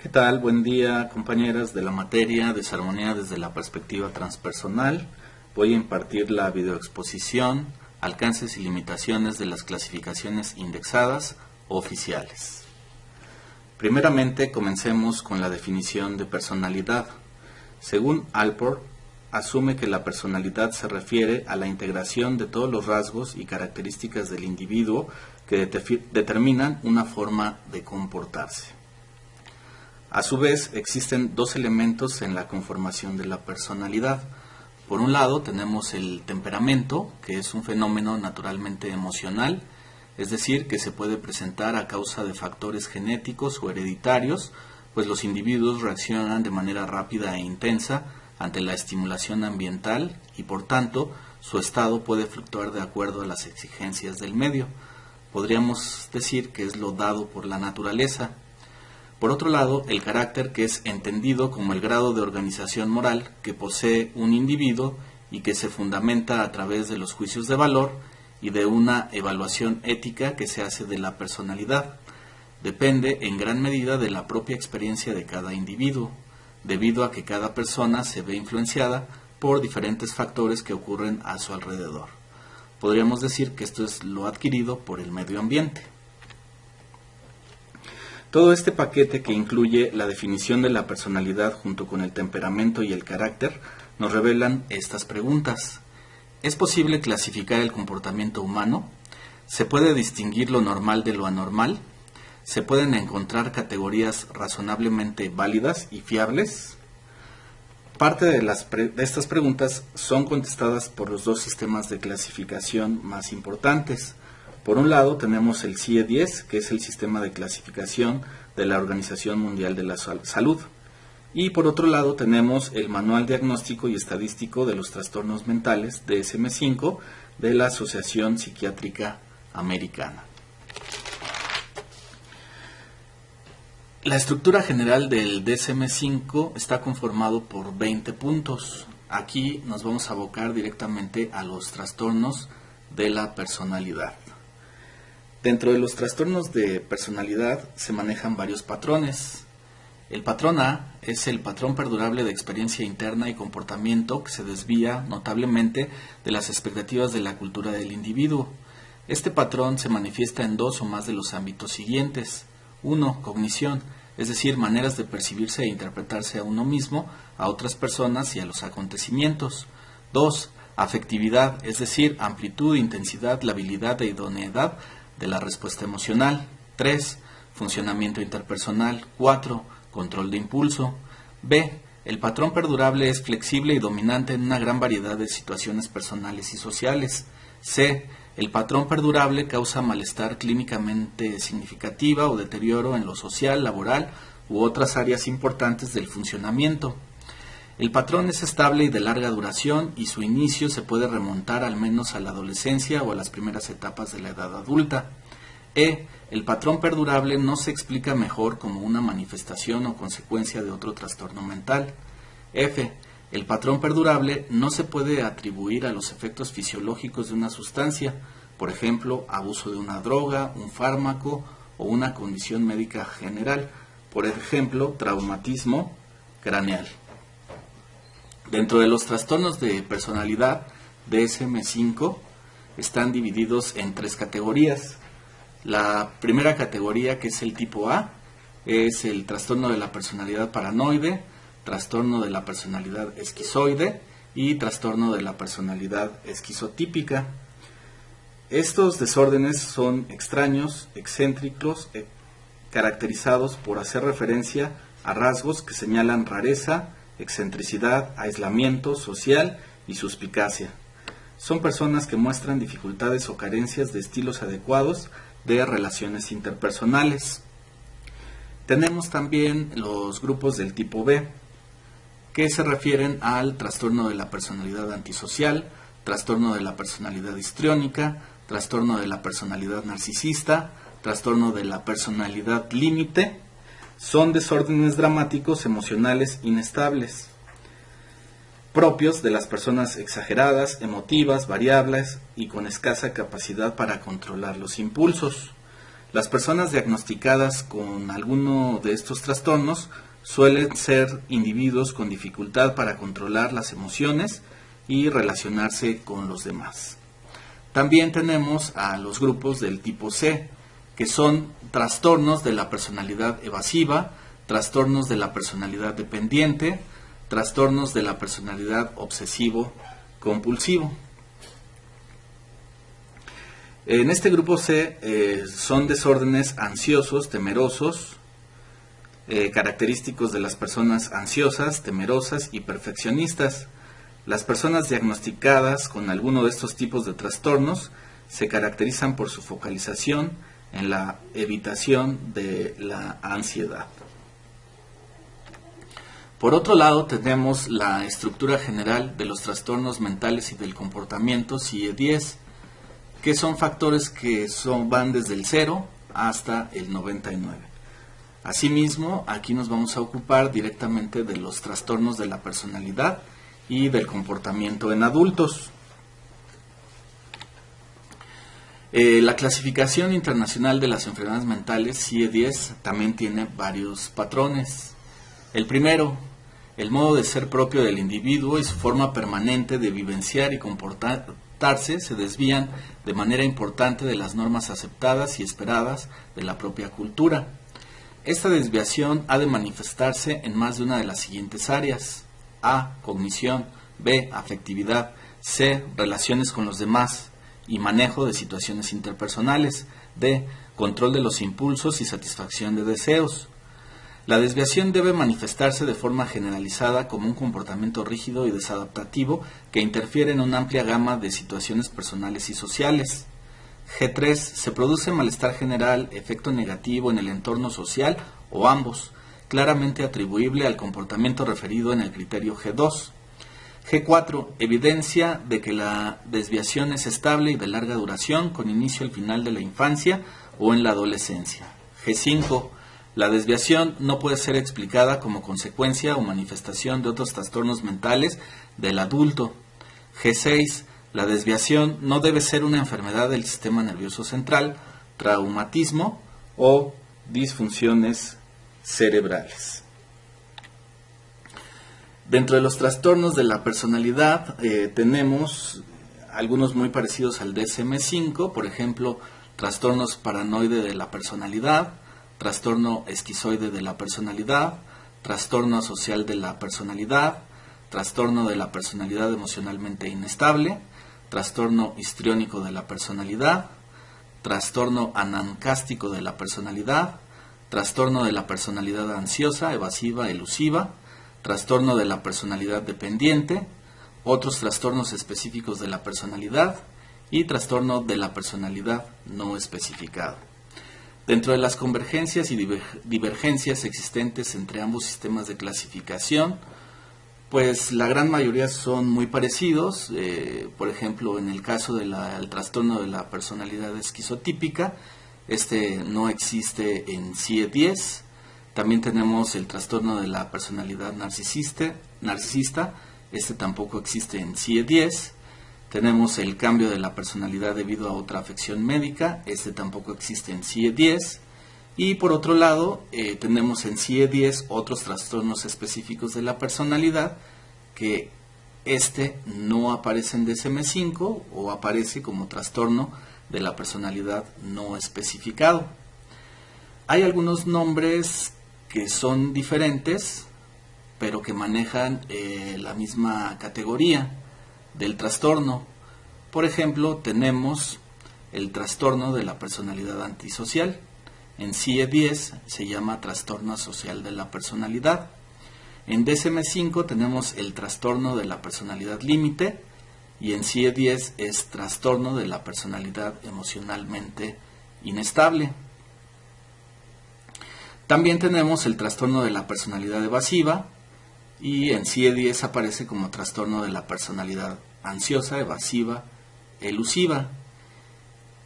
¿Qué tal? Buen día, compañeras de la materia Desarmonía desde la perspectiva transpersonal. Voy a impartir la videoexposición Alcances y limitaciones de las clasificaciones indexadas o oficiales. Primeramente, comencemos con la definición de personalidad. Según Alport, asume que la personalidad se refiere a la integración de todos los rasgos y características del individuo que determinan una forma de comportarse. A su vez, existen dos elementos en la conformación de la personalidad. Por un lado, tenemos el temperamento, que es un fenómeno naturalmente emocional, es decir, que se puede presentar a causa de factores genéticos o hereditarios, pues los individuos reaccionan de manera rápida e intensa ante la estimulación ambiental y, por tanto, su estado puede fluctuar de acuerdo a las exigencias del medio. Podríamos decir que es lo dado por la naturaleza. Por otro lado, el carácter, que es entendido como el grado de organización moral que posee un individuo y que se fundamenta a través de los juicios de valor y de una evaluación ética que se hace de la personalidad. Depende en gran medida de la propia experiencia de cada individuo, debido a que cada persona se ve influenciada por diferentes factores que ocurren a su alrededor. Podríamos decir que esto es lo adquirido por el medio ambiente. Todo este paquete, que incluye la definición de la personalidad junto con el temperamento y el carácter, nos revelan estas preguntas. ¿Es posible clasificar el comportamiento humano? ¿Se puede distinguir lo normal de lo anormal? ¿Se pueden encontrar categorías razonablemente válidas y fiables? Parte de estas preguntas son contestadas por los dos sistemas de clasificación más importantes. Por un lado tenemos el CIE-10, que es el sistema de clasificación de la Organización Mundial de la Salud. Y por otro lado tenemos el Manual Diagnóstico y Estadístico de los Trastornos Mentales, DSM-5, de la Asociación Psiquiátrica Americana. La estructura general del DSM-5 está conformado por 20 puntos. Aquí nos vamos a abocar directamente a los trastornos de la personalidad. Dentro de los trastornos de personalidad se manejan varios patrones. El patrón A es el patrón perdurable de experiencia interna y comportamiento que se desvía notablemente de las expectativas de la cultura del individuo. Este patrón se manifiesta en dos o más de los ámbitos siguientes. 1. Cognición, es decir, maneras de percibirse e interpretarse a uno mismo, a otras personas y a los acontecimientos. 2. Afectividad, es decir, amplitud, intensidad, labilidad e idoneidad de la respuesta emocional. 3. Funcionamiento interpersonal. 4. Control de impulso. B. El patrón perdurable es flexible y dominante en una gran variedad de situaciones personales y sociales. C. El patrón perdurable causa malestar clínicamente significativa o deterioro en lo social, laboral u otras áreas importantes del funcionamiento. El patrón es estable y de larga duración y su inicio se puede remontar al menos a la adolescencia o a las primeras etapas de la edad adulta. E. El patrón perdurable no se explica mejor como una manifestación o consecuencia de otro trastorno mental. F. El patrón perdurable no se puede atribuir a los efectos fisiológicos de una sustancia, por ejemplo, abuso de una droga, un fármaco o una condición médica general, por ejemplo, traumatismo craneal. Dentro de los trastornos de personalidad DSM-5 están divididos en tres categorías. La primera categoría, que es el tipo A, es el trastorno de la personalidad paranoide, trastorno de la personalidad esquizoide y trastorno de la personalidad esquizotípica. Estos desórdenes son extraños, excéntricos, caracterizados por hacer referencia a rasgos que señalan rareza, excentricidad, aislamiento social y suspicacia. Son personas que muestran dificultades o carencias de estilos adecuados de relaciones interpersonales. Tenemos también los grupos del tipo B, que se refieren al trastorno de la personalidad antisocial, trastorno de la personalidad histriónica, trastorno de la personalidad narcisista, trastorno de la personalidad límite. Son desórdenes dramáticos emocionales inestables, propios de las personas exageradas, emotivas, variables y con escasa capacidad para controlar los impulsos. Las personas diagnosticadas con alguno de estos trastornos suelen ser individuos con dificultad para controlar las emociones y relacionarse con los demás. También tenemos a los grupos del tipo C, que son trastornos de la personalidad evasiva, trastornos de la personalidad dependiente, trastornos de la personalidad obsesivo-compulsivo. En este grupo C son desórdenes ansiosos, temerosos, característicos de las personas ansiosas, temerosas y perfeccionistas. Las personas diagnosticadas con alguno de estos tipos de trastornos se caracterizan por su focalización en la evitación de la ansiedad. Por otro lado, tenemos la estructura general de los trastornos mentales y del comportamiento CIE-10, que son factores que van desde el 0 hasta el 99. Asimismo, aquí nos vamos a ocupar directamente de los trastornos de la personalidad y del comportamiento en adultos. La clasificación internacional de las enfermedades mentales, CIE-10, también tiene varios patrones. El primero, el modo de ser propio del individuo y su forma permanente de vivenciar y comportarse se desvían de manera importante de las normas aceptadas y esperadas de la propia cultura. Esta desviación ha de manifestarse en más de una de las siguientes áreas: A, cognición; B, afectividad; C, relaciones con los demás y manejo de situaciones interpersonales; D, control de los impulsos y satisfacción de deseos. La desviación debe manifestarse de forma generalizada como un comportamiento rígido y desadaptativo que interfiere en una amplia gama de situaciones personales y sociales. G3. Se produce malestar general, efecto negativo en el entorno social o ambos, claramente atribuible al comportamiento referido en el criterio G2. G4. Evidencia de que la desviación es estable y de larga duración, con inicio al final de la infancia o en la adolescencia. G5. La desviación no puede ser explicada como consecuencia o manifestación de otros trastornos mentales del adulto. G6. La desviación no debe ser una enfermedad del sistema nervioso central, traumatismo o disfunciones cerebrales. Dentro de los trastornos de la personalidad tenemos algunos muy parecidos al DSM-5, por ejemplo, trastornos paranoide de la personalidad, trastorno esquizoide de la personalidad, trastorno asocial de la personalidad, trastorno de la personalidad emocionalmente inestable, trastorno histriónico de la personalidad, trastorno anancástico de la personalidad, trastorno de la personalidad ansiosa, evasiva, elusiva, trastorno de la personalidad dependiente, otros trastornos específicos de la personalidad y trastorno de la personalidad no especificado. Dentro de las convergencias y divergencias existentes entre ambos sistemas de clasificación, pues la gran mayoría son muy parecidos. Por ejemplo, en el caso del trastorno de la personalidad esquizotípica, este no existe en CIE-10. También tenemos el trastorno de la personalidad narcisista, este tampoco existe en CIE-10. Tenemos el cambio de la personalidad debido a otra afección médica, este tampoco existe en CIE-10. Y por otro lado, tenemos en CIE-10 otros trastornos específicos de la personalidad que no aparece en DSM-5 o aparece como trastorno de la personalidad no especificado. Hay algunos nombres que son diferentes, pero que manejan la misma categoría del trastorno. Por ejemplo, tenemos el trastorno de la personalidad antisocial. En CIE-10 se llama trastorno asocial de la personalidad. En DSM-5 tenemos el trastorno de la personalidad límite y en CIE-10 es trastorno de la personalidad emocionalmente inestable. También tenemos el trastorno de la personalidad evasiva y en CIE-10 aparece como trastorno de la personalidad ansiosa, evasiva, elusiva.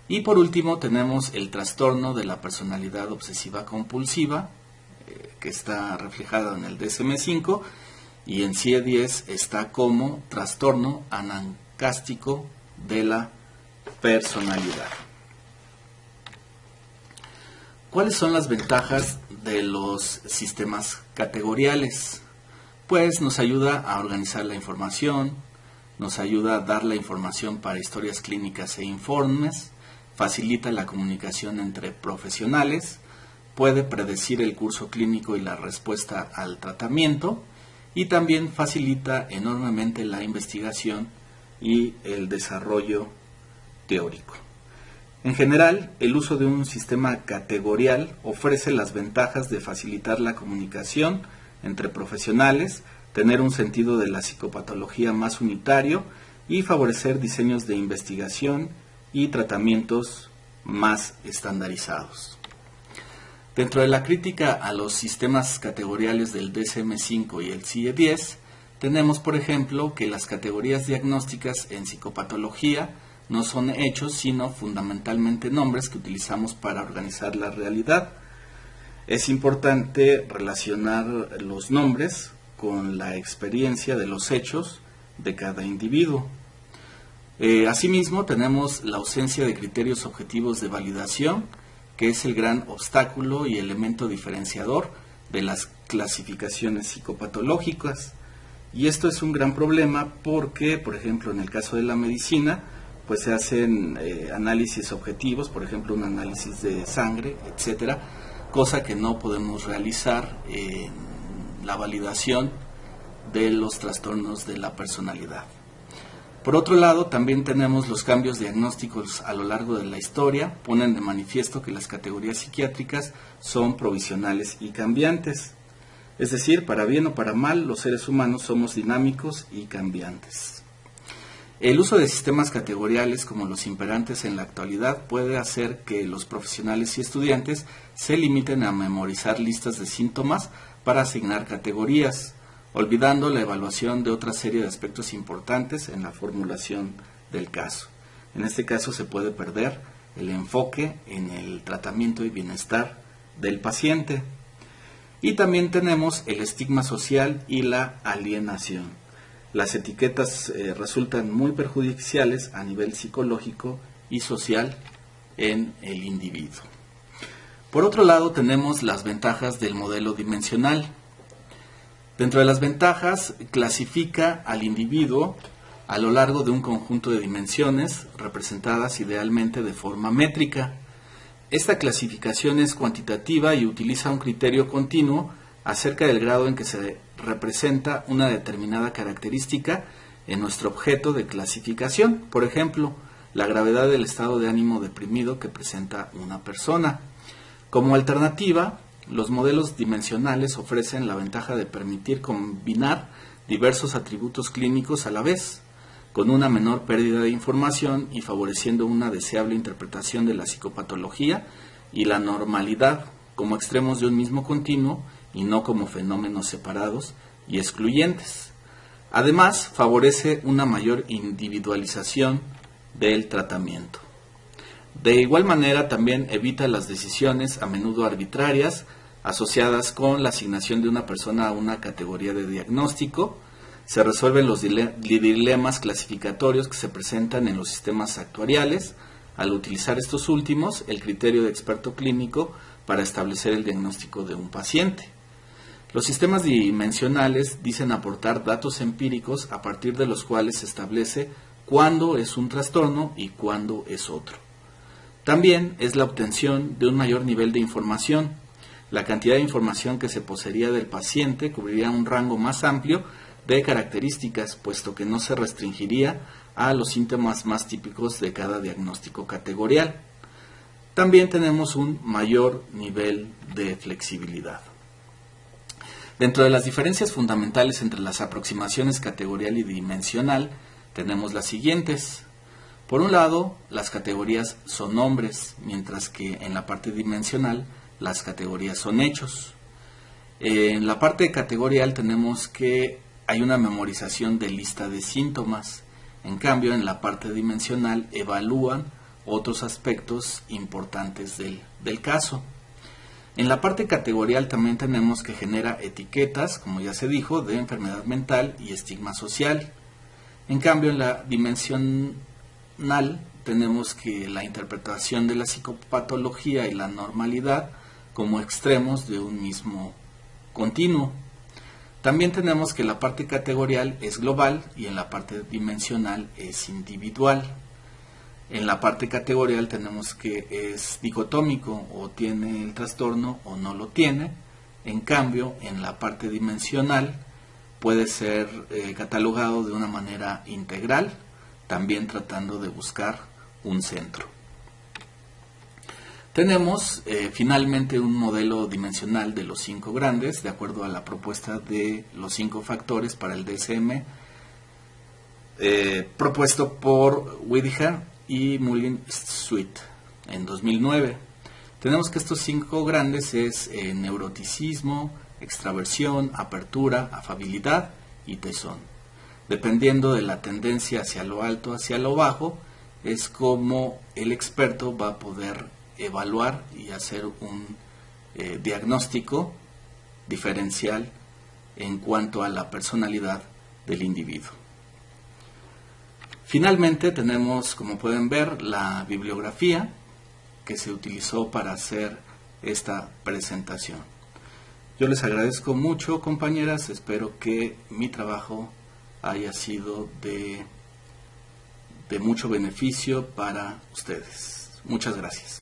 Y por último tenemos el trastorno de la personalidad obsesiva compulsiva, que está reflejado en el DSM-5, y en CIE-10 está como trastorno anancástico de la personalidad. ¿Cuáles son las ventajas de los sistemas categoriales? Pues nos ayuda a organizar la información, nos ayuda a dar la información para historias clínicas e informes, facilita la comunicación entre profesionales, puede predecir el curso clínico y la respuesta al tratamiento, y también facilita enormemente la investigación y el desarrollo teórico. En general, el uso de un sistema categorial ofrece las ventajas de facilitar la comunicación entre profesionales, tener un sentido de la psicopatología más unitario y favorecer diseños de investigación y tratamientos más estandarizados. Dentro de la crítica a los sistemas categoriales del DSM-5 y el CIE-10, tenemos, por ejemplo, que las categorías diagnósticas en psicopatología no son hechos, sino fundamentalmente nombres que utilizamos para organizar la realidad. Es importante relacionar los nombres con la experiencia de los hechos de cada individuo. Asimismo, tenemos la ausencia de criterios objetivos de validación, que es el gran obstáculo y elemento diferenciador de las clasificaciones psicopatológicas. Y esto es un gran problema porque, por ejemplo, en el caso de la medicina, pues se hacen análisis objetivos, por ejemplo, un análisis de sangre, etcétera, cosa que no podemos realizar en la validación de los trastornos de la personalidad. Por otro lado, también tenemos los cambios diagnósticos a lo largo de la historia, ponen de manifiesto que las categorías psiquiátricas son provisionales y cambiantes. Es decir, para bien o para mal, los seres humanos somos dinámicos y cambiantes. El uso de sistemas categoriales como los imperantes en la actualidad puede hacer que los profesionales y estudiantes se limiten a memorizar listas de síntomas para asignar categorías, olvidando la evaluación de otra serie de aspectos importantes en la formulación del caso. En este caso se puede perder el enfoque en el tratamiento y bienestar del paciente. Y también tenemos el estigma social y la alienación. Las etiquetas resultan muy perjudiciales a nivel psicológico y social en el individuo. Por otro lado, tenemos las ventajas del modelo dimensional. Dentro de las ventajas, clasifica al individuo a lo largo de un conjunto de dimensiones representadas idealmente de forma métrica. Esta clasificación es cuantitativa y utiliza un criterio continuo acerca del grado en que se representa una determinada característica en nuestro objeto de clasificación. Por ejemplo, la gravedad del estado de ánimo deprimido que presenta una persona. Como alternativa, los modelos dimensionales ofrecen la ventaja de permitir combinar diversos atributos clínicos a la vez, con una menor pérdida de información y favoreciendo una deseable interpretación de la psicopatología y la normalidad como extremos de un mismo continuo y no como fenómenos separados y excluyentes. Además, favorece una mayor individualización del tratamiento. De igual manera, también evita las decisiones a menudo arbitrarias asociadas con la asignación de una persona a una categoría de diagnóstico. Se resuelven los dilemas clasificatorios que se presentan en los sistemas actuariales al utilizar estos últimos el criterio de experto clínico para establecer el diagnóstico de un paciente. Los sistemas dimensionales dicen aportar datos empíricos a partir de los cuales se establece cuándo es un trastorno y cuándo es otro. También es la obtención de un mayor nivel de información. La cantidad de información que se poseería del paciente cubriría un rango más amplio de características, puesto que no se restringiría a los síntomas más típicos de cada diagnóstico categorial. También tenemos un mayor nivel de flexibilidad. Dentro de las diferencias fundamentales entre las aproximaciones categorial y dimensional, tenemos las siguientes. Por un lado, las categorías son nombres, mientras que en la parte dimensional las categorías son hechos. En la parte categorial tenemos que hay una memorización de lista de síntomas. En cambio, en la parte dimensional evalúan otros aspectos importantes del caso. En la parte categorial también tenemos que genera etiquetas, como ya se dijo, de enfermedad mental y estigma social. En cambio, en la dimensional tenemos que la interpretación de la psicopatología y la normalidad como extremos de un mismo continuo. También tenemos que la parte categorial es global y en la parte dimensional es individual. En la parte categorial tenemos que es dicotómico, o tiene el trastorno o no lo tiene. En cambio, en la parte dimensional puede ser catalogado de una manera integral, también tratando de buscar un centro. Tenemos finalmente un modelo dimensional de los 5 grandes, de acuerdo a la propuesta de los 5 factores para el DSM, propuesto por Whittaker y Mullin-Sweet en 2009. Tenemos que estos 5 grandes es neuroticismo, extraversión, apertura, afabilidad y tesón. Dependiendo de la tendencia hacia lo alto, hacia lo bajo, es como el experto va a poder evaluar y hacer un diagnóstico diferencial en cuanto a la personalidad del individuo. Finalmente tenemos, como pueden ver, la bibliografía que se utilizó para hacer esta presentación. Yo les agradezco mucho, compañeras, espero que mi trabajo haya sido de mucho beneficio para ustedes. Muchas gracias.